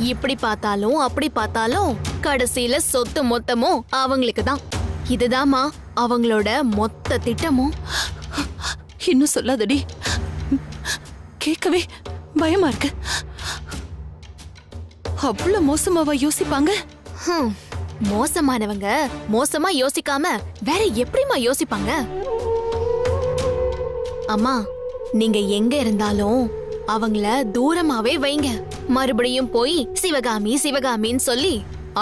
இப்படி பார்த்தாலும் அப்படி பார்த்தாலும் கடைசியில சொத்து மொத்தமும் அவங்களுக்கு தான். இதுதாம்மா அவங்களோட மொத்த திட்டமும். இன்னும் சொல்லாதடி, கேட்கவே பயமா இருக்கு. அவ்வளவு மோசமாவா யோசிப்பாங்க? மோசமானவங்க மோசமா யோசிக்காம வேற எப்படிமா யோசிப்பாங்க? அம்மா, நீங்க எங்க இருந்தாலும் அவங்கள தூரமாவே வைங்க. மறுபடியும் போய் சிவகாமி சிவகாமின்னு சொல்லி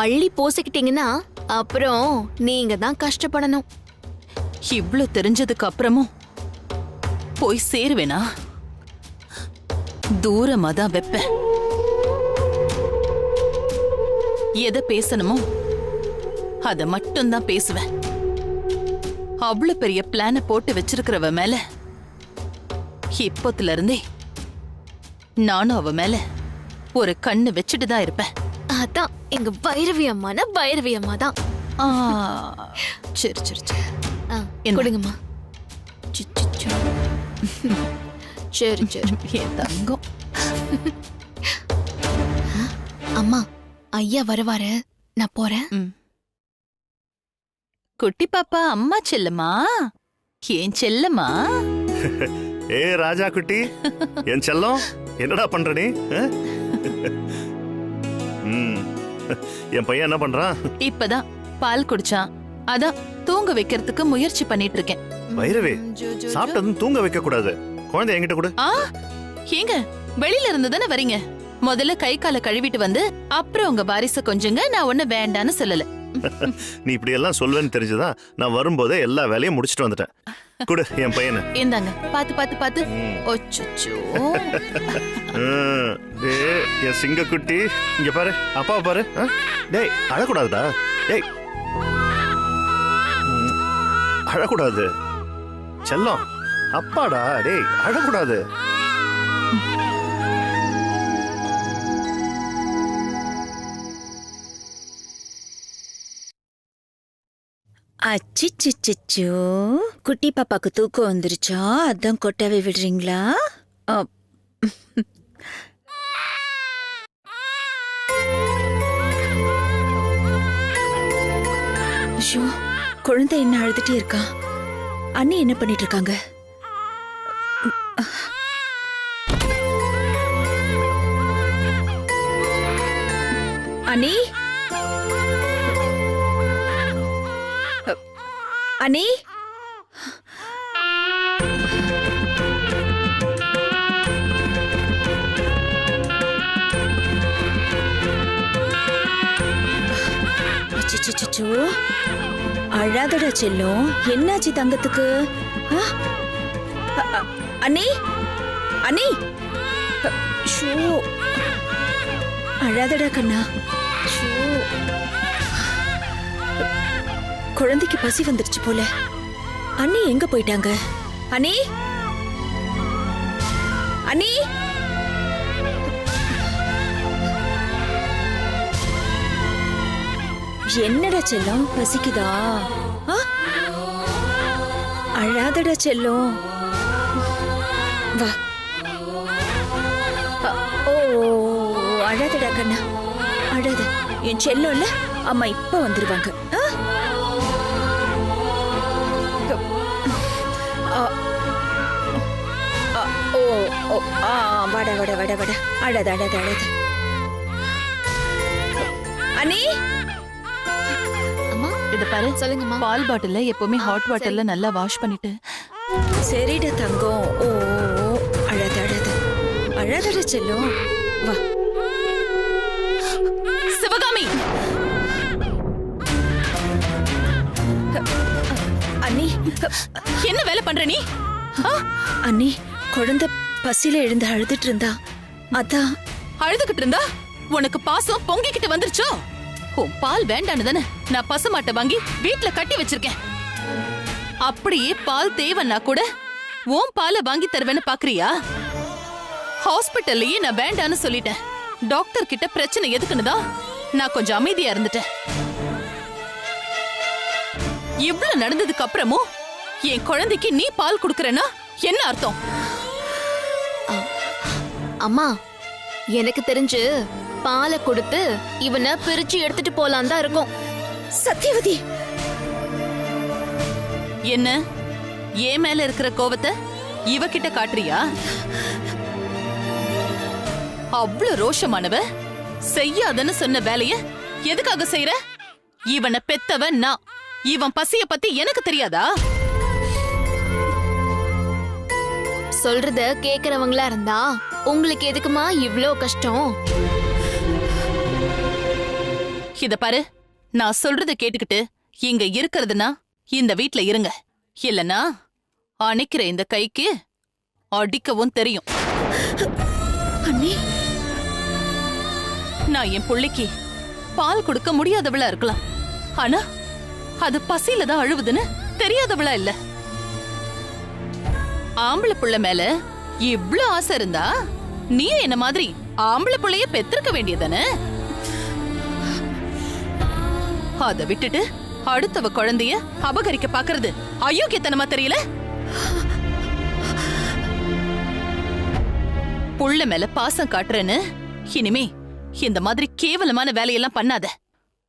அள்ளி பூசிக்கிட்டீங்கன்னா அப்புறம் நீங்க தான் கஷ்டப்படணும். இவ்ளோ தெரிஞ்சதுக்கு அப்புறமும் போய் சேருவேனா? தூரமா தான் வைப்பேன். எதை பேசணுமோ அத மட்டும்தான் பேசுவேன். அவ்வளவு பெரிய பிளான போட்டு வச்சிருக்கிறவ மேல இப்போத்துல இருந்தே நானும் அவ மேல ஒரு கண்ணு வச்சுட்டு தான் இருப்பேன். அதான் எங்க பைரவி அம்மான பைரவி அம்மா தான். சரி சரி சரி, கொடுங்கம்மா. சரி சரி என் தங்கம். அம்மா, ஐயா வருவாரு, நான் போறேன். குட்டி பாப்பா அம்மா செல்லம்மா, ஏன் செல்லம்மா? ஏ ராஜா குட்டி, என் செல்லம், என்னடா பண்ற நீ? என் பையன் என்ன பண்றான்? இப்பதான் பால் குடிச்சான், அதான் தூங்க வைக்கிறதுக்கு முயற்சி பண்ணிட்டு இருக்கேன். பைரவே, சாப்பிட்டதும் தூங்க வைக்க கூடாது. குழந்தை என்கிட்ட கொடு. ஏங்க, வெளியில இருந்து தானே வரீங்க, முதல்ல கை காலை கழுவிட்டு வந்து அப்புறம் உங்க வாரிச கொஞ்சங்க. நான் ஒண்ணு வேண்டான்னு சொல்லல. நீ இப்படி எல்லாம் சொல்வேன்னு தெரிஞ்சுதான் நான் வரும்போதே எல்லா வேலையும் முடிச்சிட்டு வந்துட்டேன். குடு என் பையனை. இந்தாங்க, பாத்து பாத்து பாத்து. ஒச்சோ, என் சிங்க குட்டி, இங்க பாரு, அப்பாவை பாரு. டேய், அழக்கூடாதுடா. டேய், அழக்கூடாது செல்லம், அப்பாடா. டேய், அழக்கூடாது. அச்சிச்சிச்சோ, குட்டி பாப்பாக்கு தூக்கம் வந்துருச்சா? அதான் கொட்டாவே விடுறீங்களா? ஐயோ, குழந்தை என்ன அழுதுட்டே இருக்கா? அண்ணி என்ன பண்ணிட்டு இருக்காங்க? அண்ணி, அண்ணி, அச்சச்சோ, அழாதடா செல்லம், என்னாச்சு தங்கத்துக்கு? அண்ணி, அண்ணி, ஷோ, அழாதடா கண்ணா. ஷோ, குழந்தைக்கு பசி வந்துருச்சு போல. அண்ணி எங்க போயிட்டாங்க? அண்ணி, அண்ணி, என்னடா செல்லம், பசிக்குதா? அழாதடா செல்லம், வா. ஓ, அழாதடா கண்ணா, அழாத. என் செல்லம் இல்ல, அம்மா இப்ப வந்துருவாங்க. வட வட வட வட, அழாத அழாத அழாத. அண்ணி, அம்மா, இது பாரு, சொல்லுங்கம்மா. பால் பாட்டில எப்பவுமே ஹாட் வாட்டர்ல நல்லா வாஷ் பண்ணிட்டு. சரிடா தங்கம். ஓ, அழாத அழாத அழாதடா செல்லம், வா. சிவகாமி, அண்ணி, என்ன வேலை பண்ற நீ? அண்ணி, குழந்தை பசியில எழுந்து அழுதுட்டு இருந்தா, அதான். அழுதுகிட்டு இருந்தா உனக்கு பாசம் பொங்கிக்கிட்டு வந்துருச்சோ? உன் பால் வேண்டான்னு தானே நான் பசுமாட்டை வாங்கி வீட்டுல கட்டி வச்சிருக்கேன். அப்படியே பால் தேவைன்னா கூட உன் பாலை வாங்கி தருவேன்னு பாக்குறியா? ஹாஸ்பிட்டல்லயே நான் வேண்டான்னு சொல்லிட்டேன். டாக்டர் கிட்ட பிரச்சனை எதுக்குன்னுதான் நான் கொஞ்சம் அமைதியா இருந்துட்டேன். இவ்வளவு நடந்ததுக்கு அப்புறமும் என் குழந்தைக்கு நீ பால் குடுக்கறேன்னா என்ன அர்த்தம்? அம்மா, எனக்கு தெரிஞ்சு பாலை கொடுத்து இவனை பிரிச்சு எடுத்துட்டு போலாம் தான் இருக்கும். சத்தியவதி, என்ன ஏன் மேல இருக்கிற கோவத்தை இவகிட்ட காட்டுறியா? அவ்வளவு ரோஷமானவ செய்யாதன்னு சொன்ன வேலைய எதுக்காக செய்யற? இவனை பெத்தவன் நான். இவன் பசிய பத்தி எனக்கு தெரியாதா? சொல்றத கேக்குறவங்களா இருந்தா உங்களுக்கு எதுக்குமா இவ்ளோ கஷ்டம்? இத பாரு, நான் சொல்றத கேட்டுக்கிட்டு இங்க இருக்கிறதுனா இந்த வீட்ல இருங்க. இல்லனா அணைக்கிற இந்த கைக்கு அடிக்கவும் தெரியும். அண்ணி, நான் என் புள்ளைக்கு பால் கொடுக்க முடியாதவளா இருக்கலாம். ஆனா அது பசியில தான் அழுவுதுன்னு தெரியாதவளா இல்ல. ஆம்பளை புள்ள மேல இவ்ளோ ஆசை இருந்தா நீ என்ன மாதிரி ஆம்பளை புள்ளைய பெத்திருக்க வேண்டியதானே? அத விட்டுட்டு அடுத்தவ குழந்தைய அபகரிக்க பாக்குறது அயோக்கியத்தனமா தெரியல? புள்ள மேல பாசம் காட்டுறேன்னு இனிமே இந்த மாதிரி கேவலமான வேலையெல்லாம் பண்ணாத.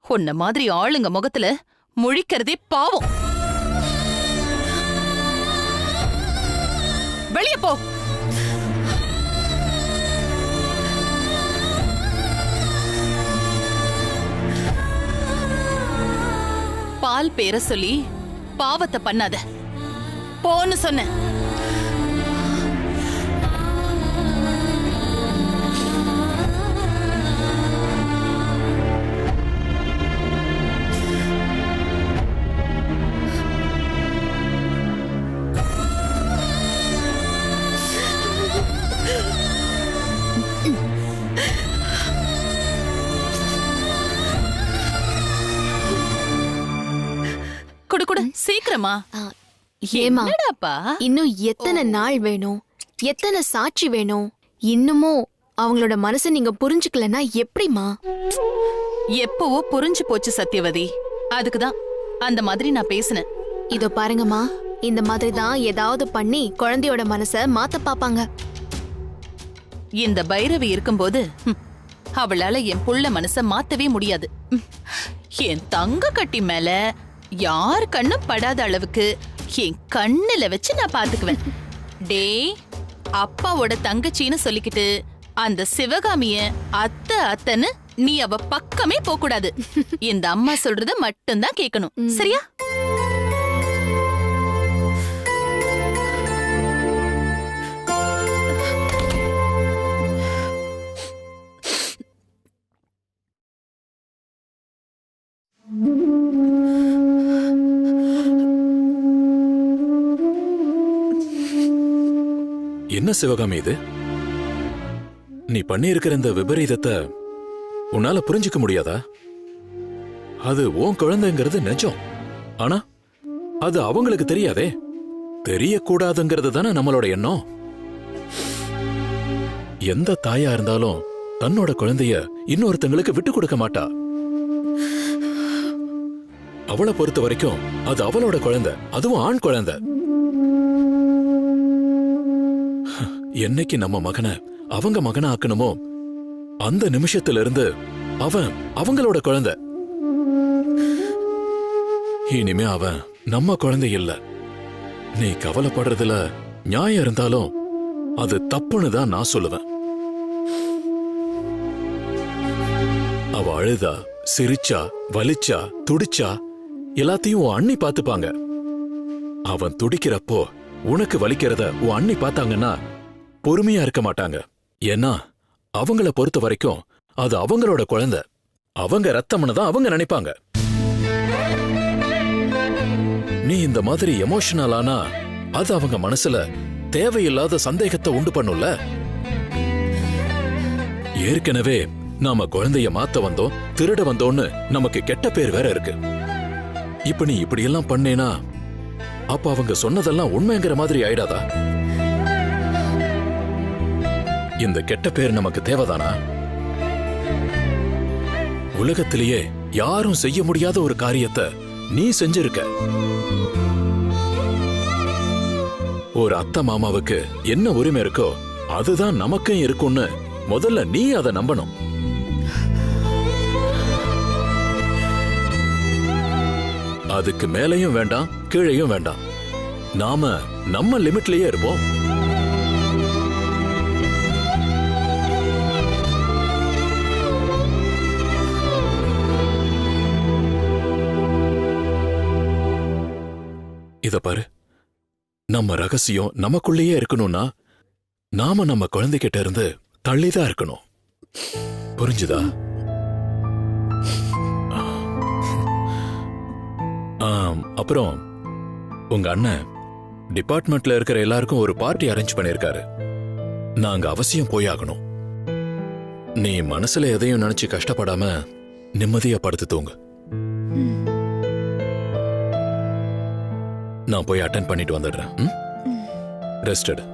உன்ன மாதிரி ஆளுங்க முகத்துல முழிக்கிறதே பாவம். வெளிய போ. பால் பேர சொல்லி பாவத்தை பண்ணாத. போன்னு சொன்ன. குடு குடு சீக்கிரமா. ஏமா, என்னடாப்பா? இன்னும் எத்தனை நாள் வேணும்? எத்தனை சாட்சி வேணும்? இன்னமும் அவங்களோட மனசை நீங்க புரிஞ்சுக்கலன்னா எப்படிமா? எப்பவோ புரிஞ்சு போச்சு சத்யவதி. அதுக்குதான் அந்த மாதிரி நான் பேசினேன். இதோ பாருங்கம்மா, இந்த மாதிரி தான் ஏதாவது பண்ணி குழந்தையோட மனசை மாத்த பாப்பாங்க. இந்த பைரவி இருக்கும்போது அவளால என் புள்ள மனச மாத்தவே முடியாது. என் தங்க கட்டி மேல யார் கண்ணும் படாத அளவுக்கு என் கண்ணுல வச்சு நான் பாத்துக்குவேன். டேய், அப்பாவோட தங்கச்சின்னு சொல்லிக்கிட்டு அந்த சிவகாமிய அத்தை அத்தைன்னு நீ அவ பக்கமே போக கூடாது. இந்த அம்மா சொல்றத மட்டும்தான் கேட்கணும், சரியா? என்ன சிவகாமி இது? நீ பண்ணியிருக்கிற இந்த விபரீதத்தை உன்னால புரிஞ்சுக்க முடியாதா? அது உன் குழந்தைங்கிறது நிஜம். ஆனா அது அவங்களுக்கு தெரியாதே. தெரியக்கூடாதுங்கிறது தானே நம்மளோட எண்ணம். எந்த தாயா இருந்தாலும் தன்னோட குழந்தைய இன்னொருத்தங்களுக்கு விட்டு கொடுக்க மாட்டா. அவளை பொறுத்த வரைக்கும் அது அவளோட குழந்தை, அதுவும் ஆண் குழந்தை. என்னைக்கு நம்ம மகனை அவங்க மகனை ஆக்கணுமோ அந்த நிமிஷத்துல இருந்து அவன் அவங்களோட குழந்தை. இனிமே அவன் நம்ம குழந்தை இல்ல. நீ கவலைப்படுறதுல நியாயம் இருந்தாலும் அது தப்புன்னு தான் நான் சொல்லுவேன். அவ அழுதா, சிரிச்சா, வலிச்சா, துடிச்சா எல்லாத்தையும் உன் அண்ணி பாத்துப்பாங்க. அவன் துடிக்கிறப்போ உனக்கு வலிக்கிறத உன் அண்ணி பார்த்தாங்கன்னா பொறுமையா இருக்க மாட்டாங்க. ஏன்னா அவங்கள பொறுத்த வரைக்கும் அது அவங்களோட குழந்தை, அவங்க ரத்தம்னு தான் அவங்க நினைப்பாங்க. நீ இந்த மாதிரி எமோஷனல் ஆனா அது அவங்க மனசுல தேவையில்லாத சந்தேகத்தை உண்டு பண்ணும்ல. ஏற்கனவே நாம குழந்தைய மாத்த வந்தோம், திருட வந்தோம்னு நமக்கு கெட்ட பேர் வேற இருக்கு. இப்ப நீ இப்படி எல்லாம் பண்ணேனா அப்ப அவங்க சொன்னதெல்லாம் உண்மைங்கிற மாதிரி ஆயிடாதா? இந்த கெட்ட பேர் நமக்கு தேவைதானா? உலகத்திலேயே யாரும் செய்ய முடியாத ஒரு காரியத்தை நீ செஞ்சிருக்க. ஒரு அத்தை மாமாவுக்கு என்ன உரிமை இருக்கோ அதுதான் நமக்கும் இருக்கும்னு முதல்ல நீ அதை நம்பணும். அதுக்கு மேலையும் வேண்டாம், கீழையும் வேண்டாம். நாம நம்ம லிமிட்லயே இருப்போம். இத பாரு, நம்ம ரகசியம் நமக்குள்ளேயே இருக்கணும்னா நாம நம்ம குழந்தைகிட்ட இருந்து தள்ளிதான் இருக்கணும். புரிஞ்சுதா? அப்புறம் உங்க அண்ணன் டிபார்ட்மெண்ட்ல இருக்கிற எல்லாருக்கும் ஒரு பார்ட்டி அரேஞ்ச் பண்ணிருக்காரு. நாங்க அவசியம் போயாகணும். நீ மனசுல எதையும் நினைச்சு கஷ்டப்படாம நிம்மதியா படுத்து தூங்கு. நான் போய் அட்டென்ட் பண்ணிட்டு வந்துடுறேன். ரெஸ்ட் எடு.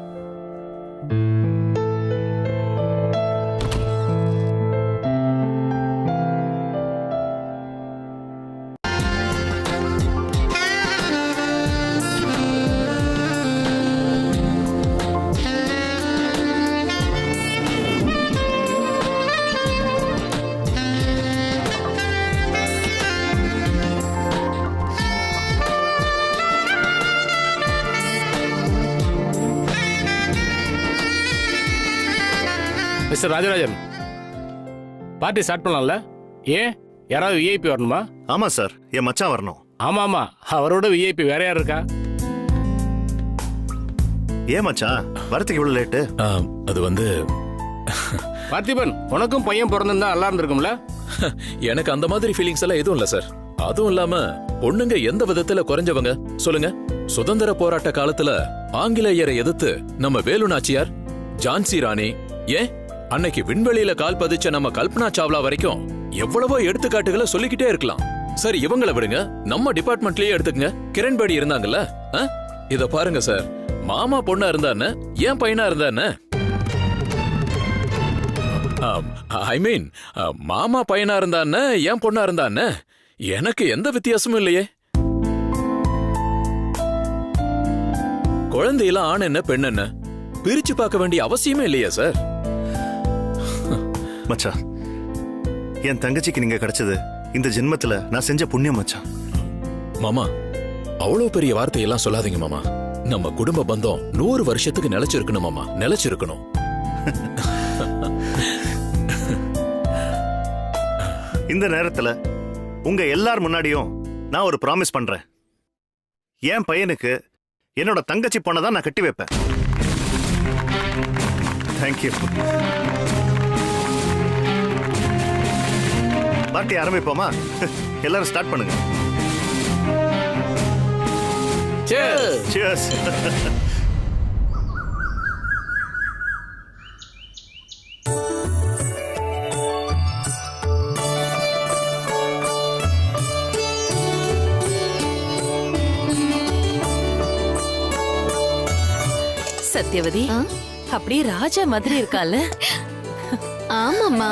மிஸ்டர் ராஜராஜன், பார்ட்டி ஸ்டார்ட் பண்ணலாம்ல? ஏன் யாராவது விஐபி வரணுமா? ஆமா சார், என் மச்சான் வரணும். ஆமா, அவரோட விஐபி வேற யார் இருக்கா? ஏன் மச்சான் வரத்துக்கு இவ்வளவு லேட்டு? அது வந்து பார்த்திபன், உனக்கும் பையன் பிறந்திருந்தா நல்லா இருந்திருக்கும்ல? எனக்கு அந்த மாதிரி ஃபீலிங்ஸ் எல்லாம் எதுவும் இல்ல சார். அதுவும் இல்லாம பொண்ணுங்க எந்த விதத்துல குறைஞ்சவங்க சொல்லுங்க? சுதந்திர போராட்ட காலத்துல ஆங்கிலேயரை எதிர்த்து நம்ம வேலு நாச்சியார், ஜான்சி ராணி, ஏன் அன்னைக்கு விண்வெளியில கால் பதிச்ச நம்ம கல்பனா சாவ்லா வரைக்கும் எவ்வளவோ எடுத்துக்காட்டுகளை சொல்லிக்கிட்டே இருக்கலாம். சரி, இவங்களை விடுங்க, நம்ம டிபார்ட்மெண்ட்லயே எடுத்துக்கங்க. கிரண் பேடி இருந்தாங்கல்ல, இத பாருங்க சார். மாமா பொண்ணா இருந்தான்னு ஏன் பையனா இருந்தான்னு, ஐ மீன் மாமா பையனா இருந்தான்னு ஏன் பொண்ணா இருந்தான்னு எனக்கு எந்த வித்தியாசமும் இல்லையே. குழந்தையெல்லாம் ஆண் என்ன பெண் என்ன பிரிச்சு பார்க்க வேண்டிய அவசியமே இல்லையா சார்? மச்சான், என் தங்கச்சிக்கு நீங்க கிடைச்சது இந்த ஜென்மத்துல நான் செஞ்ச புண்ணியம் மச்சான். மாமா, அவ்வளவு பெரிய வார்த்தையெல்லாம் சொல்லாதீங்க மாமா. நம்ம குடும்ப பந்தம் 100 வருஷத்துக்கு நிலைச்சிருக்கணும் மாமா, நிலைச்சிருக்கணும். இந்த நேரத்துல உங்க எல்லார் முன்னாடியும் நான் ஒரு ப்ராமிஸ் பண்றேன். என் பையனுக்கு என்னோட தங்கச்சி பொண்ணை தான் நான் கட்டி வைப்பேன். தேங்க்யூ. பார்ட்டி ஆரம்பிப்போமா? எல்லாரும் ஸ்டார்ட் பண்ணுங்க. Cheers. சத்யவதி, அப்படியே ராஜா மாதிரி இருக்கால? ஆமாம்மா.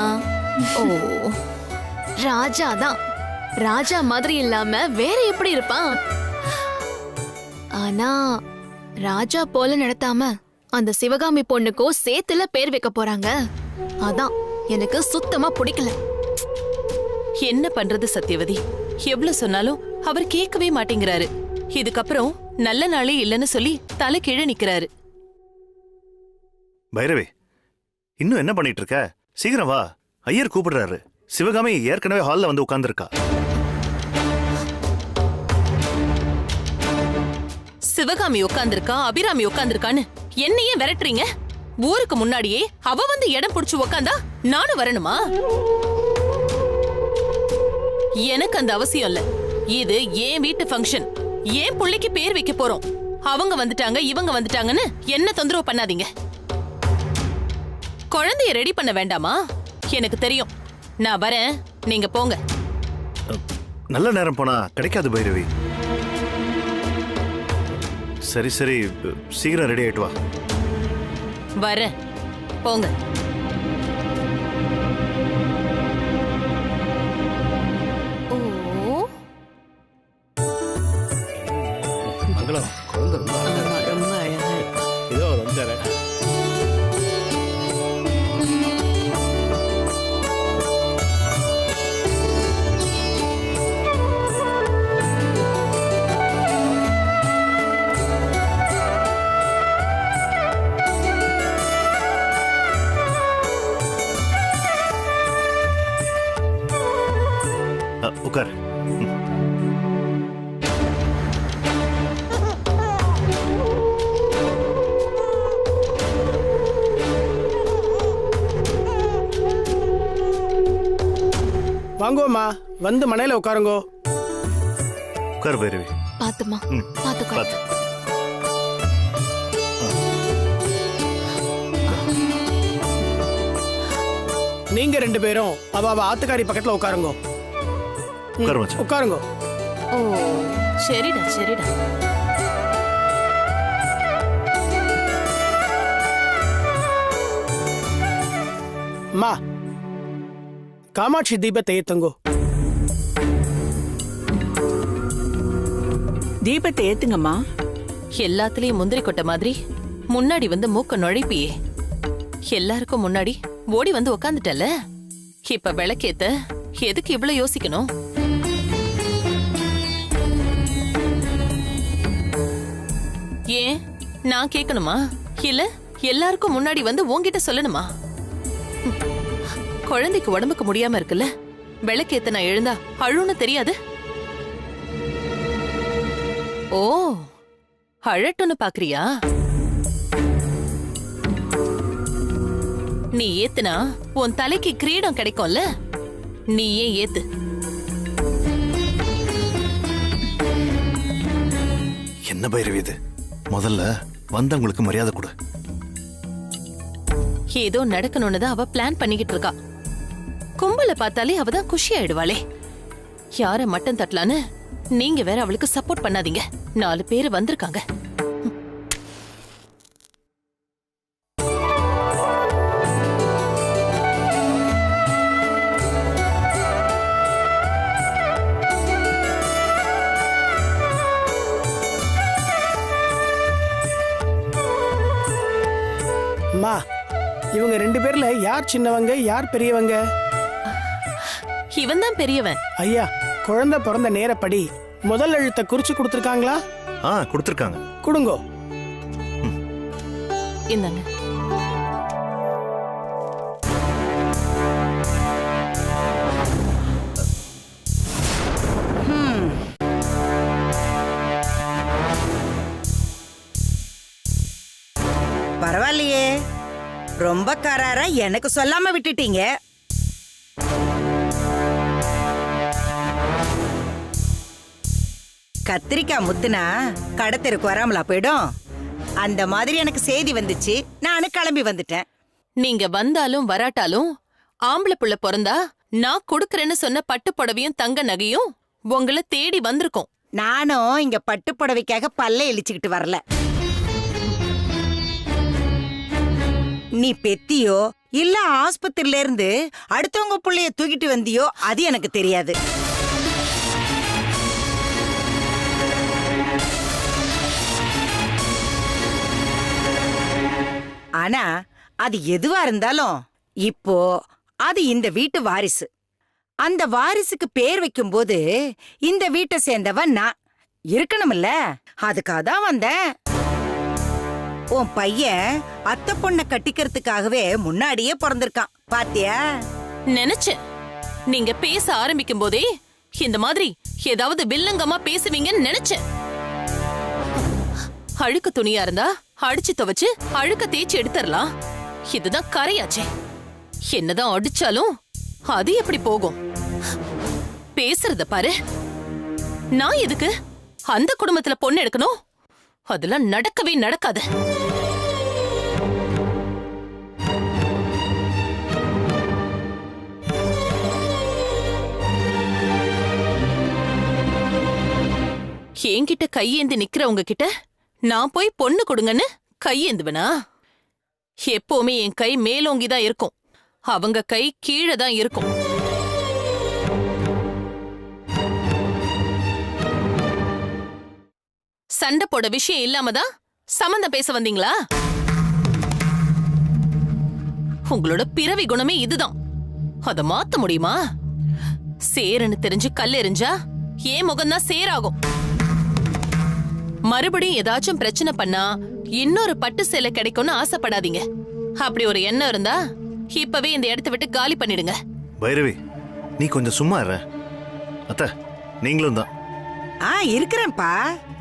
ஓ, ராஜாதான். ராஜா மாதிரி இல்லாம வேற எப்படி இருப்பான்? ஆனா ராஜா போல நடத்தாம அந்த சிவகாமி பொண்ணுக்கோ சேத்துல பேர் வைக்க போறாங்க. அதான் எனக்கு சுத்தமா பிடிக்கல. என்ன பண்றது சத்யவதி? எவ்வளவு சொன்னாலும் அவர் கேட்கவே மாட்டேங்கிறாரு. இதுக்கப்புறம் நல்ல நாளே இல்லைன்னு சொல்லி தலை கீழே நிக்கிறாரு. பைரவி, இன்னும் என்ன பண்ணிட்டு இருக்க? சீக்கிரம் வா, ஐயர் கூப்பிடுறாரு. சிவகாமி ஏற்கனவே ஹால்ல வந்து உட்கார்ந்துருக்கா. சிவகாமி உட்கார்ந்திருக்கா, அபிராமி உட்கார்ந்திருக்கான்னு என்னையே விரட்டுறீங்க? ஊருக்கு முன்னாடியே அவ வந்து இடம் புடிச்சு உட்காந்தா நானும் வரணுமா? எனக்கு அந்த அவசியம் இல்ல. இது என் வீட்டு ஃபங்க்ஷன். என் பிள்ளைக்கு பேர் வைக்க போறோம். அவங்க வந்துட்டாங்க, இவங்க வந்துட்டாங்கன்னு என்ன தொந்தரவு பண்ணாதீங்க. குழந்தைய ரெடி பண்ண வேண்டாமா? எனக்கு தெரியும். நான் வரேன், நீங்க போங்க. நல்ல நேரம் போனா கிடைக்காது பைரவி. சரி சரி, சீக்கிரம் ரெடி ஆயிட்டு வா. வரேன், போங்க. ஓ, மங்களம், குழந்தை ரொம்ப ரொம்ப அழகா இருக்கு. இதோ வந்துடுறேன். உட்கார். வாங்கோம்மா, வந்து மனையில உட்காருங்கோ. உட்கார் பைரவி. பாத்துமா, பாத்துக்கோ. பார்த்து. நீங்க 2 பேரும் அவ ஆத்துக்காரி பக்கத்துல உட்காருங்கோ. உட்கார் மச்சான். உட்காருங்கோ. ஓ சரிடா சரிடா. அம்மா, காமாட்சி தீபத்தை ஏத்துங்கோ. தீபத்தை ஏத்துங்கம்மா. எல்லாத்துலயும் முந்திரி கொட்ட மாதிரி முன்னாடி வந்து மூக்க நுழைப்பியே. எல்லாருக்கும் முன்னாடி ஓடி வந்து உக்காந்துட்டல. இப்ப விளக்கேத்த எதுக்கு இவ்வளவு யோசிக்கணும்? ஏன் நான் கேட்கணுமா? இல்ல எல்லாருக்கும் முன்னாடி வந்து உன்கிட்ட சொல்லணுமா? குழந்தைக்கு உடம்புக்கு முடியாம இருக்குல்ல, விளக்கேத்த நான் எழுந்தா அழுன்னு தெரியாது? ஓ அழட்டுன்னு பாக்குறியா? நீ ஏத்துனா உன் தலைக்கு கிரீடம் கிடைக்கும்ல, நீ ஏன் ஏத்து. என்ன பைரவி இது? முதல்ல வந்தவங்களுக்கு மரியாதை கொடு. ஏதோ நடக்கணும்னு தான் அவ பிளான் பண்ணிக்கிட்டு இருக்கா. கும்பல பார்த்தாலே அவதான் குஷி ஆயிடுவாளே. யார மட்டம் தட்டலான்னு நீங்க வேற அவளுக்கு சப்போர்ட் பண்ணாதீங்க. 4 பேர் வந்திருக்காங்க. அம்மா, இவங்க 2 பேர்ல யார் சின்னவங்க யார் பெரியவங்க? இவன் தான் பெரியவன். ஐயா, குழந்தை பிறந்த நேரப்படி முதல் எழுத்தை குறிச்சு கொடுத்திருக்காங்களா? கொடுத்திருக்காங்க. கொடுங்கோ. இந்தாங்க. பரவாயில்லையே, ரொம்ப கராரா எனக்கு சொல்லாம விட்டுட்டீங்க. கத்திரிக்காய் முத்துனா கடத்தருக்கு வராமலா போயிடும்? அந்த மாதிரி எனக்கு செய்தி வந்துச்சு, நானும் கிளம்பி வந்துட்டேன். நீங்க வந்தாலும் வராட்டாலும் ஆம்பளை புள்ள பிறந்தா நான் கொடுக்கறேன்னு சொன்ன பட்டு புடவையும் தங்க நகையும் உங்களை தேடி வந்திருக்கோம். நானும் இங்க பட்டு புடவைக்காக பல்ல இழிச்சுக்கிட்டு வரல. நீ பெத்தியோ இல்ல ஆஸ்பத்திரியில இருந்து அடுத்தவங்க புள்ளைய தூக்கிட்டு வந்தியோ அது எனக்கு தெரியாது. ஆனா அது எதுவா இருந்தாலும் இப்போ அது இந்த வீட்டு வாரிசு. அந்த வாரிசுக்கு பேர் வைக்கும்போது இந்த வீட்டை சேர்ந்தவன் நான் இருக்கணும்ல, அதுக்காக தான் வந்தேன். உன் பையன் அத்தை பொண்ணை கட்டிக்கிறதுக்காகவே முன்னாடியே பிறந்திருக்கான், பாத்தியா? நினைச்சேன் நீங்க பேச ஆரம்பிக்கும் போதே இந்த மாதிரி ஏதாவது வில்லங்கமா பேசுவீங்கன்னு நினைச்சேன். அழுக்கு துணியா இருந்தா அடிச்சு துவைச்சு அழுக்க தேய்ச்சி எடுத்துடலாம். இதுதான் கரையாச்சே. என்னதான் அடிச்சாலும் அது எப்படி போகும்? பேசுறத பாரு. நான் எதுக்கு அந்த குடும்பத்துல பொண்ணு எடுக்கணும்? அதெல்லாம் நடக்கவே நடக்காது. என்கிட்ட கையேந்தி நிக்கிறவங்க கிட்ட நான் போய் பொண்ணு கொடுங்கன்னு கையேந்துவனா? எப்பவுமே என் கை மேலோங்கிதான் இருக்கும், அவங்க கை கீழே தான் இருக்கும். சண்டை போட விஷயம் இல்லாமதான் சம்பந்தம் பேச வந்தீங்களா? உங்களோட பிறவி குணமே இதுதான். அத மாத்த முடியுமா? சேருன்னு தெரிஞ்சு கல் எறிஞ்சா ஏன் முகம்தான் சேராகும். மறுபடியும் ஏதாச்சும் பிரச்சனை பண்ணா இன்னொரு பட்டு சேலை கிடைக்கும்னு ஆசைப்படாதீங்க. அப்படி ஒரு எண்ணம் இருந்தா இப்பவே இந்த இடத்தை விட்டு காலி பண்ணிடுங்க. பைரவி, நீ கொஞ்சம் சும்மா இரு. அத்தை நீங்களும் தான். இருக்கிறேன்ப்பா.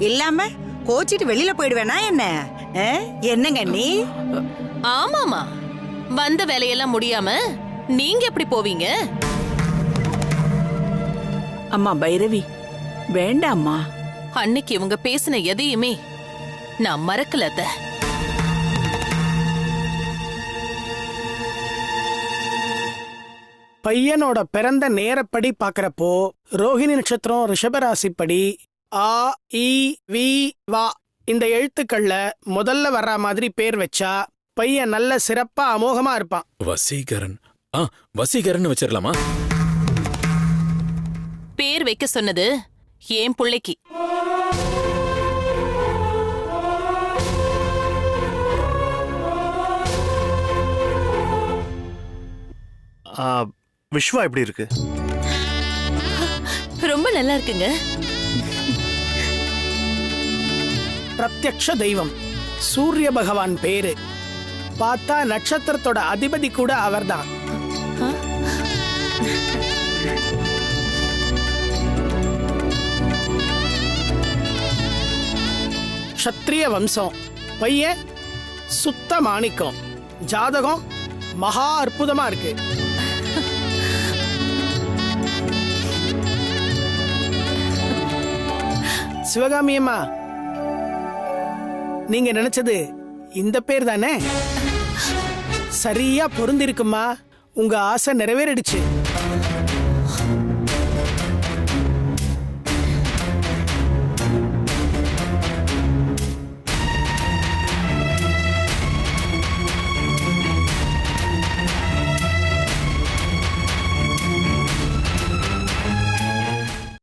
இல்லாம கோச்சிட்டு வெளியில போயிடுவேனா என்ன? என்னங்க நீ? ஆமாமா, வந்த வேலையெல்லாம் முடியாம நீங்க எப்படி போவீங்க? அம்மா பைரவி, வேண்டாம்மா. அன்னைக்கு இவங்க பேசின எதையுமே நான் மறக்கல அத்தை. பையனோட பிறந்த நேரப்படி பாக்குறப்போ ரோஹிணி நட்சத்திரம் ரிஷபராசிப்படி ஆ இ வி வா இந்த எழுத்துக்கள்ல முதல்ல வர்ற மாதிரி பேர் வச்சா பையன் நல்ல சிறப்பா அமோகமா இருப்பான். வசீகரன். வசீகரன் வச்சிடலாமா? பேர் வைக்க சொன்னது ஏன் புள்ளைக்கு. விஸ்வா எப்படி இருக்கு? ரொம்ப நல்லா இருக்குங்க. பிரத்யக்ஷ தெய்வம் சூரிய பகவான் பேரு. பார்த்தா நட்சத்திரத்தோட அதிபதி கூட அவர்தான். க்ஷத்ரிய வம்சம். பையன் சுத்த மாணிக்கம். ஜாதகம் மகா அற்புதமா இருக்கு. சிவகாமி அம்மா, நீங்க நினைச்சது இந்த பேர் தானே? சரியா பொருந்திருக்குமா. உங்க ஆசை நிறைவேறிடுச்சு.